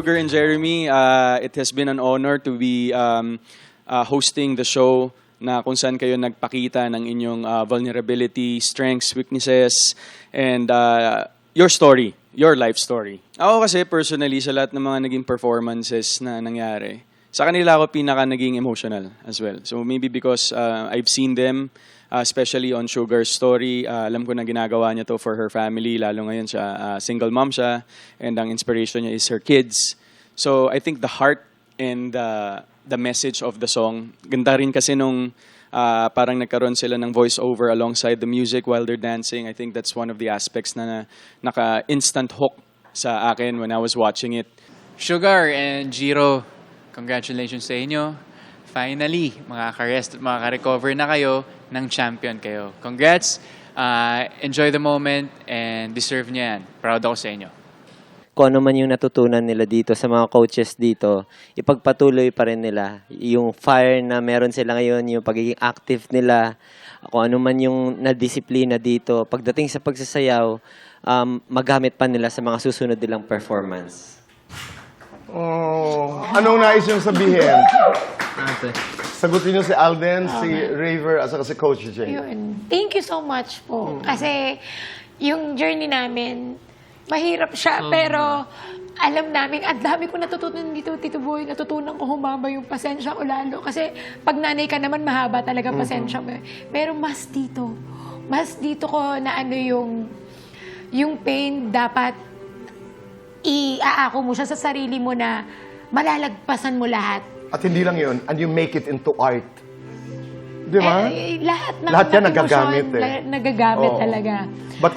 Sugar and Jeremy, it has been an honor to be hosting the show na kung saan kayo nagpakita ng inyong vulnerability, strengths, weaknesses, and your story, your life story. Ako kasi personally, sa lahat ng mga naging performances na nangyari, sa kanila ako pinaka naging emotional as well. So maybe because I've seen them, especially on Sugar's story, alam ko na ginagawa niya to for her family, lalo ngayon siya, single mom siya, and ang inspiration niya is her kids. So I think the heart and the message of the song, ganda rin kasi nung parang nagkaroon sila ng voice-over alongside the music while they're dancing. I think that's one of the aspects na naka-instant hook sa akin when I was watching it. Sugar and Jiro, congratulations sa inyo. Finally, makaka-rest at makaka-recover na kayo ng champion kayo. Congrats, enjoy the moment, and deserve niya yan. Proud ako sa inyo. Kung ano man yung natutunan nila dito sa mga coaches dito, ipagpatuloy pa rin nila. Yung fire na meron sila ngayon, yung pagiging active nila, kung ano man yung nadisiplina dito, pagdating sa pagsasayaw, magamit pa nila sa mga susunod nilang performance. Oh, anong nais niyong sabihin? Sagutin niyo si Alden, si Raver, at saka si Coach Jay. Yun. Thank you so much po. Kasi yung journey namin, mahirap siya, pero alam namin, ang dami ko natutunan dito, Tito Boy. Natutunan ko humaba yung pasensya ko lalo. Kasi pag nanay ka naman, mahaba talaga pasensya mo. Pero mas dito ko na ano yung pain, dapat iaako mo siya sa sarili mo na malalagpasan mo lahat. At hindi lang yun, and you make it into art. Di ba? Lahat ng Lahat yan emosyon, nagagamit nagagamit Oo. talaga. But